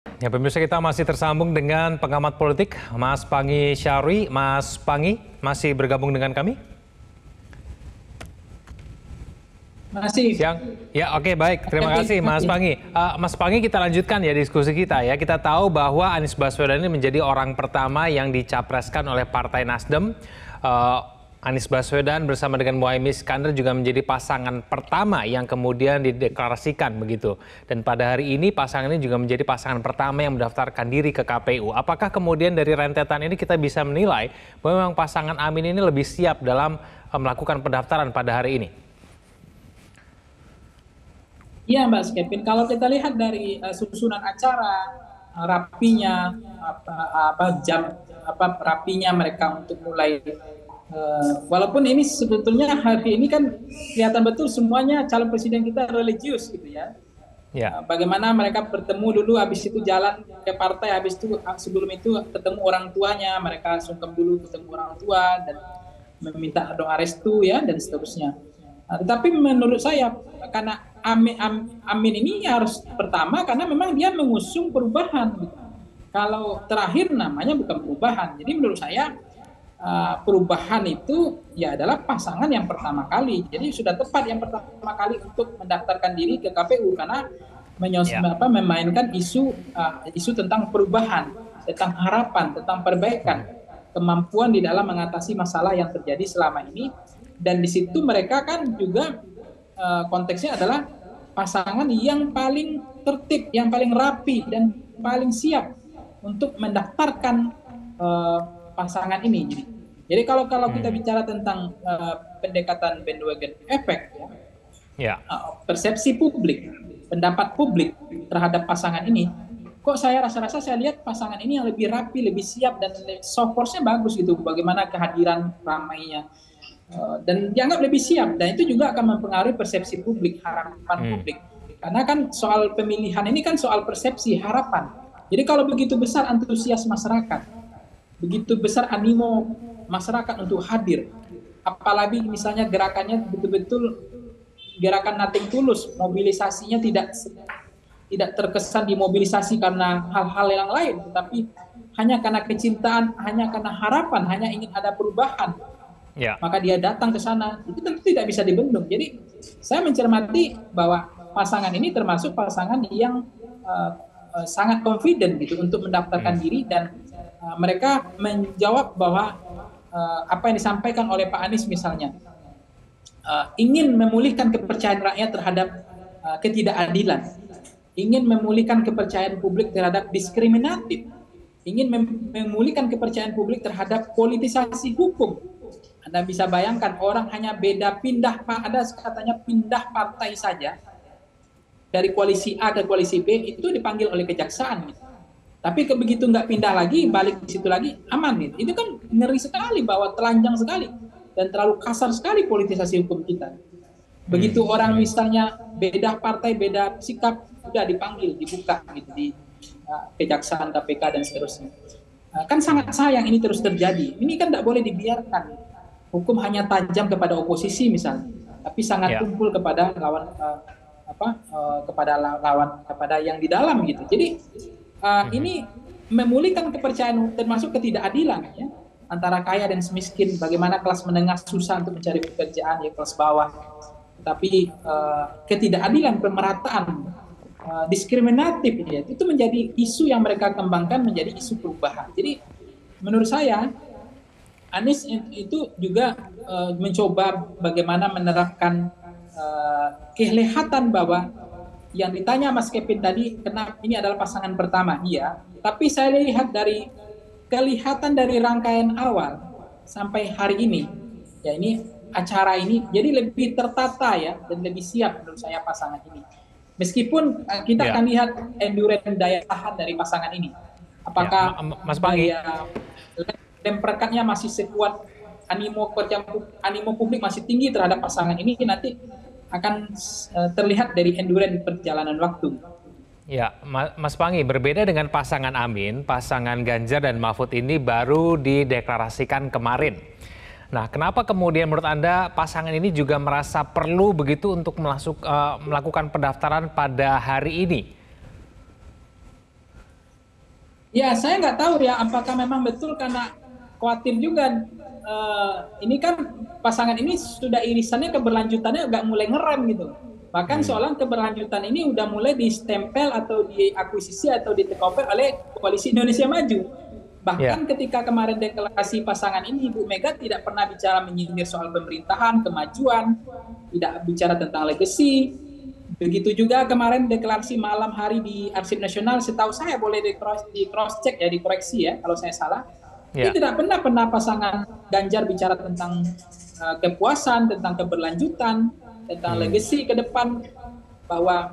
Ya, pemirsa, kita masih tersambung dengan pengamat politik Mas Panggi Syarwi. Mas Panggi masih bergabung dengan kami? Masih. Siang. Ya, oke, baik. Terima kasih Mas Panggi. Mas Panggi, kita lanjutkan ya diskusi kita ya. Kita tahu bahwa Anies Baswedan ini menjadi orang pertama yang dicapreskan oleh Partai Nasdem. Anies Baswedan bersama dengan Muhaimin Iskandar juga menjadi pasangan pertama yang kemudian dideklarasikan begitu. Dan pada hari ini pasangan ini juga menjadi pasangan pertama yang mendaftarkan diri ke KPU. Apakah kemudian dari rentetan ini kita bisa menilai bahwa memang pasangan Amin ini lebih siap dalam melakukan pendaftaran pada hari ini? Iya, Mbak Kevin. Kalau kita lihat dari susunan acara, rapinya, rapinya mereka untuk mulai. Walaupun ini sebetulnya hari ini kan kelihatan betul semuanya calon presiden kita religius gitu ya. Ya. Bagaimana mereka bertemu dulu, habis itu jalan ke partai, habis itu sebelum itu ketemu orang tuanya, mereka sungkem dulu ketemu orang tua dan meminta doa restu ya dan seterusnya. Tetapi menurut saya karena Amin ini harus pertama karena memang dia mengusung perubahan. Kalau terakhir namanya bukan perubahan. Jadi menurut saya perubahan itu ya adalah pasangan yang pertama kali. Jadi sudah tepat yang pertama kali untuk mendaftarkan diri ke KPU karena memainkan isu tentang perubahan, tentang harapan, tentang perbaikan, kemampuan di dalam mengatasi masalah yang terjadi selama ini. Dan di situ mereka kan juga konteksnya adalah pasangan yang paling tertib, yang paling rapi dan paling siap untuk mendaftarkan pasangan ini. Jadi kalau kita bicara tentang pendekatan bandwagon effect, persepsi publik, pendapat publik terhadap pasangan ini, kok saya rasa-rasa saya lihat pasangan ini yang lebih rapi, lebih siap dan soft force-nya bagus gitu. Bagaimana kehadiran ramainya. Dan dianggap lebih siap, dan itu juga akan mempengaruhi persepsi publik, harapan publik. Karena kan soal pemilihan ini kan soal persepsi, harapan. Jadi kalau begitu besar antusias masyarakat, begitu besar animo masyarakat untuk hadir, apalagi misalnya gerakannya betul-betul gerakan nothing tulus, mobilisasinya tidak terkesan dimobilisasi karena hal-hal yang lain, tetapi hanya karena kecintaan, hanya karena harapan, hanya ingin ada perubahan. Maka dia datang ke sana, itu tentu tidak bisa dibendung. Jadi saya mencermati bahwa pasangan ini termasuk pasangan yang sangat confident gitu untuk mendaftarkan diri, dan mereka menjawab bahwa apa yang disampaikan oleh Pak Anies misalnya, ingin memulihkan kepercayaan rakyat terhadap ketidakadilan, ingin memulihkan kepercayaan publik terhadap diskriminatif, ingin memulihkan kepercayaan publik terhadap politisasi hukum. Anda bisa bayangkan orang hanya beda pindah, ada katanya pindah partai saja dari koalisi A ke koalisi B itu dipanggil oleh kejaksaan. Tapi begitu nggak pindah lagi, balik di situ lagi aman. Itu kan ngeri sekali, bahwa telanjang sekali dan terlalu kasar sekali politisasi hukum kita. Begitu orang misalnya beda partai, beda sikap, sudah dipanggil, dibuka gitu di kejaksaan, KPK dan seterusnya. Kan sangat sayang ini terus terjadi. Ini kan tidak boleh dibiarkan. Hukum hanya tajam kepada oposisi misalnya, tapi sangat tumpul kepada lawan kepada yang di dalam gitu. Jadi ini memulihkan kepercayaan, termasuk ketidakadilan ya, antara kaya dan miskin. Bagaimana kelas menengah susah untuk mencari pekerjaan, ya kelas bawah. Tapi ketidakadilan, pemerataan, diskriminatif ya, itu menjadi isu yang mereka kembangkan menjadi isu perubahan. Jadi menurut saya Anies itu juga mencoba bagaimana menerapkan kelihatan bahwa yang ditanya Mas Kevin tadi, kenapa ini adalah pasangan pertama, iya. Tapi saya lihat dari kelihatan dari rangkaian awal sampai hari ini, ya ini acara ini jadi lebih tertata ya dan lebih siap menurut saya pasangan ini. Meskipun kita akan lihat endurance daya tahan dari pasangan ini. Apakah Mas Panggi, perkatnya masih sekuat, animo publik masih tinggi terhadap pasangan ini, nanti akan terlihat dari endurance perjalanan waktu. Ya, Mas Panggi, berbeda dengan pasangan Amin, pasangan Ganjar dan Mahfud ini baru dideklarasikan kemarin. Nah, kenapa kemudian menurut Anda pasangan ini juga merasa perlu begitu untuk melakukan pendaftaran pada hari ini? Ya, saya nggak tahu ya apakah memang betul karena khawatir juga ini kan pasangan ini sudah irisannya keberlanjutannya agak mulai ngerem gitu. Bahkan Hmm. soalan keberlanjutan ini udah mulai distempel atau diakuisisi atau di take over oleh Koalisi Indonesia Maju. Ya. Bahkan ketika kemarin deklarasi pasangan ini, Ibu Mega tidak pernah bicara menyindir soal pemerintahan, kemajuan, tidak bicara tentang legacy. Begitu juga kemarin deklarasi malam hari di Arsip Nasional, setahu saya boleh di cross check ya, dikoreksi ya kalau saya salah. Ini Ya. tidak pernah pasangan Ganjar bicara tentang kepuasan, tentang keberlanjutan, tentang Hmm. legacy ke depan, bahwa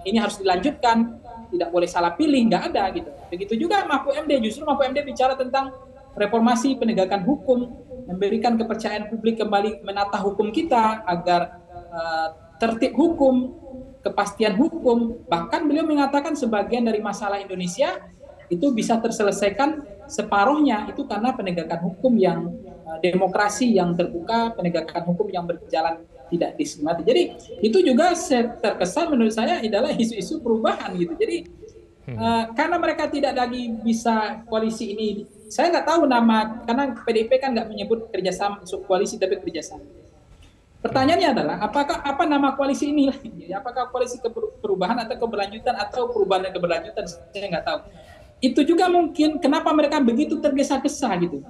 ini harus dilanjutkan, tidak boleh salah pilih, nggak ada gitu. Begitu juga Mahfud MD, justru Mahfud MD bicara tentang reformasi penegakan hukum, memberikan kepercayaan publik kembali menata hukum kita agar tertib hukum, kepastian hukum. Bahkan beliau mengatakan sebagian dari masalah Indonesia itu bisa terselesaikan separuhnya itu karena penegakan hukum yang demokrasi yang terbuka, penegakan hukum yang berjalan tidak diskriminatif. Jadi itu juga terkesan menurut saya adalah isu-isu perubahan gitu. Jadi karena mereka tidak lagi bisa koalisi ini, saya nggak tahu nama karena PDIP kan nggak menyebut kerjasama koalisi tapi kerjasama. Pertanyaannya adalah apakah apa nama koalisi ini? Apakah koalisi perubahan atau keberlanjutan atau perubahan dan keberlanjutan? Saya nggak tahu. Itu juga mungkin kenapa mereka begitu tergesa-gesa gitu.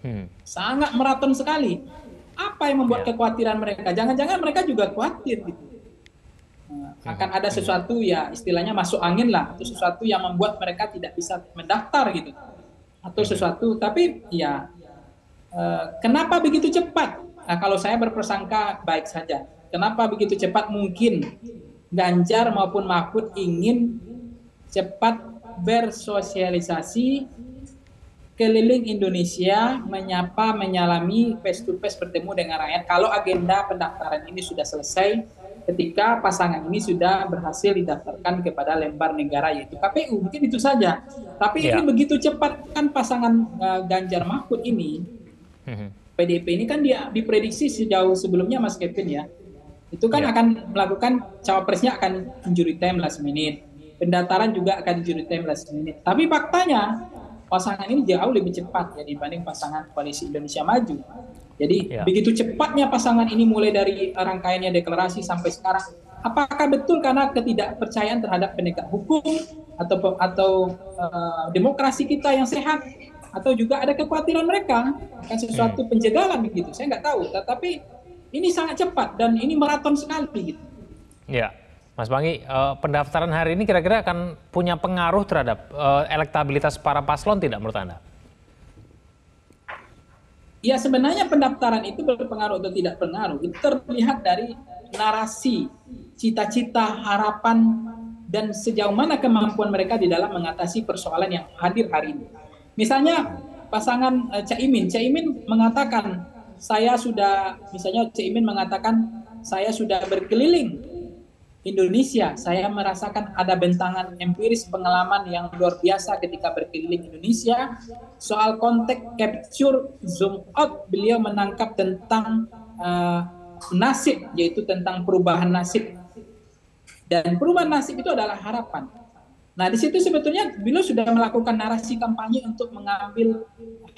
Hmm. Sangat maraton sekali. Apa yang membuat Ya. kekhawatiran mereka? Jangan-jangan mereka juga khawatir gitu. Akan ada sesuatu ya istilahnya masuk angin lah atau sesuatu yang membuat mereka tidak bisa mendaftar gitu. Atau sesuatu tapi ya kenapa begitu cepat? Nah, kalau saya berprasangka baik saja. Kenapa begitu cepat? Mungkin Ganjar maupun Mahfud ingin cepat bersosialisasi keliling Indonesia, menyapa, menyalami, face to face bertemu dengan rakyat. Kalau agenda pendaftaran ini sudah selesai, ketika pasangan ini sudah berhasil didaftarkan kepada lembar negara yaitu KPU, mungkin itu saja. Tapi ini Ya. begitu cepat kan pasangan Ganjar Mahfud ini, Hmm. PDIP ini kan dia diprediksi sejauh sebelumnya Mas Kevin ya, itu kan Ya. akan melakukan cawapresnya akan injury time last minute, pendaftaran juga akan injury time last minute. Tapi faktanya pasangan ini jauh lebih cepat ya dibanding pasangan Koalisi Indonesia Maju. Jadi Ya. begitu cepatnya pasangan ini mulai dari rangkaiannya deklarasi sampai sekarang. Apakah betul karena ketidakpercayaan terhadap penegak hukum atau demokrasi kita yang sehat, atau juga ada kekhawatiran mereka akan sesuatu penjagalan begitu? Saya nggak tahu. Tetapi ini sangat cepat dan ini maraton sekali gitu. Ya, Mas Panggi, pendaftaran hari ini kira-kira akan punya pengaruh terhadap elektabilitas para paslon tidak menurut Anda? Ya sebenarnya pendaftaran itu berpengaruh atau tidak pengaruh itu terlihat dari narasi, cita-cita, harapan, dan sejauh mana kemampuan mereka di dalam mengatasi persoalan yang hadir hari ini. Misalnya pasangan Caimin mengatakan saya sudah berkeliling Indonesia, saya merasakan ada bentangan empiris pengalaman yang luar biasa ketika berkeliling Indonesia. Soal konteks capture zoom out, beliau menangkap tentang nasib, yaitu tentang perubahan nasib. Dan perubahan nasib itu adalah harapan. Nah, di situ sebetulnya beliau sudah melakukan narasi kampanye untuk mengambil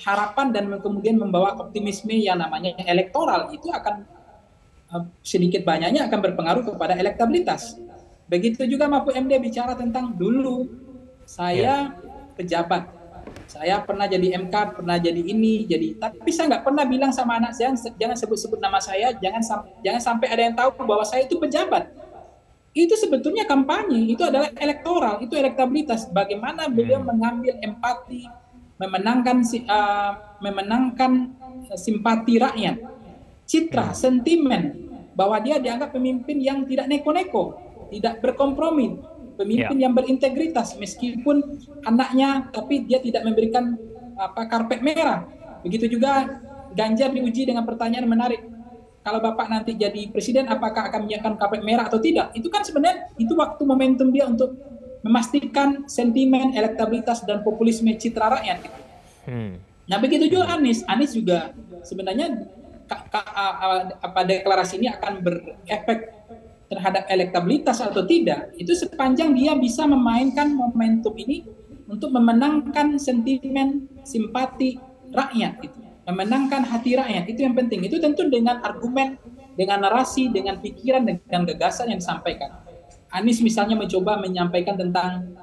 harapan dan kemudian membawa optimisme yang namanya elektoral. Itu akan sedikit banyaknya akan berpengaruh kepada elektabilitas. Begitu juga Mahfud MD bicara tentang dulu saya pejabat, saya pernah jadi MK, pernah jadi ini, tapi saya nggak pernah bilang sama anak saya jangan sebut-sebut nama saya, jangan sampai ada yang tahu bahwa saya itu pejabat. Itu sebetulnya kampanye, itu adalah elektoral, itu elektabilitas. Bagaimana beliau mengambil empati, memenangkan simpati rakyat, citra, sentimen, bahwa dia dianggap pemimpin yang tidak neko-neko, tidak berkompromi, pemimpin yang berintegritas, meskipun anaknya, tapi dia tidak memberikan karpet merah. Begitu juga Ganjar diuji dengan pertanyaan menarik. Kalau Bapak nanti jadi presiden, apakah akan menyiapkan karpet merah atau tidak? Itu kan sebenarnya itu waktu momentum dia untuk memastikan sentimen, elektabilitas, dan populisme citra rakyat. Nah begitu juga Anies juga sebenarnya deklarasi ini akan berefek terhadap elektabilitas atau tidak, itu sepanjang dia bisa memainkan momentum ini untuk memenangkan sentimen simpati rakyat, gitu. Memenangkan hati rakyat, itu yang penting. Itu tentu dengan argumen, dengan narasi, dengan pikiran, dengan gagasan yang disampaikan. Anies misalnya mencoba menyampaikan tentang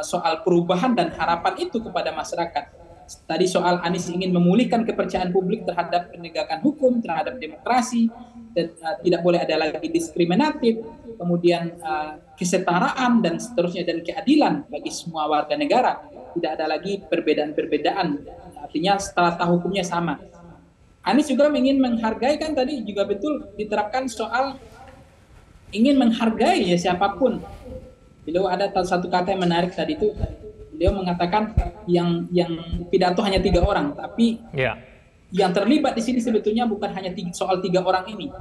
soal perubahan dan harapan itu kepada masyarakat. Tadi soal Anies ingin memulihkan kepercayaan publik terhadap penegakan hukum, terhadap demokrasi, dan, tidak boleh ada lagi diskriminatif, kemudian kesetaraan dan seterusnya, dan keadilan bagi semua warga negara. Tidak ada lagi perbedaan-perbedaan, artinya strata hukumnya sama. Anies juga ingin menghargai, kan tadi juga betul diterapkan soal ingin menghargai ya siapapun. Beliau ada satu kata yang menarik tadi itu, beliau mengatakan yang pidato hanya 3 orang, tapi yang terlibat di sini sebetulnya bukan hanya soal 3 orang ini,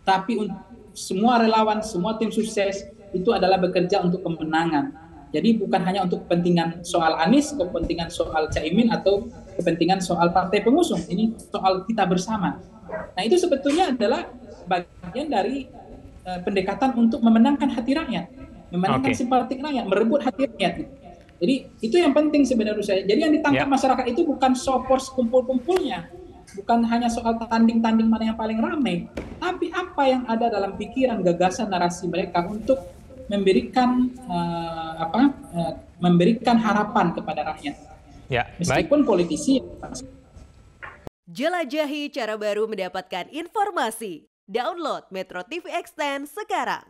tapi semua relawan, semua tim sukses itu adalah bekerja untuk kemenangan. Jadi bukan hanya untuk kepentingan soal Anies, kepentingan soal Caimin, atau kepentingan soal partai pengusung. Ini soal kita bersama. Nah, itu sebetulnya adalah bagian dari pendekatan untuk memenangkan hati rakyat, memenangkan simpati rakyat, merebut hati rakyat. Jadi itu yang penting sebenarnya saya. Jadi yang ditangkap masyarakat itu bukan sopors kumpul-kumpulnya, bukan hanya soal tanding-tanding mana yang paling ramai, tapi apa yang ada dalam pikiran, gagasan, narasi mereka untuk memberikan harapan kepada rakyat. Ya, meskipun politisi. Jelajahi cara baru mendapatkan informasi. Download Metro TV Extend sekarang.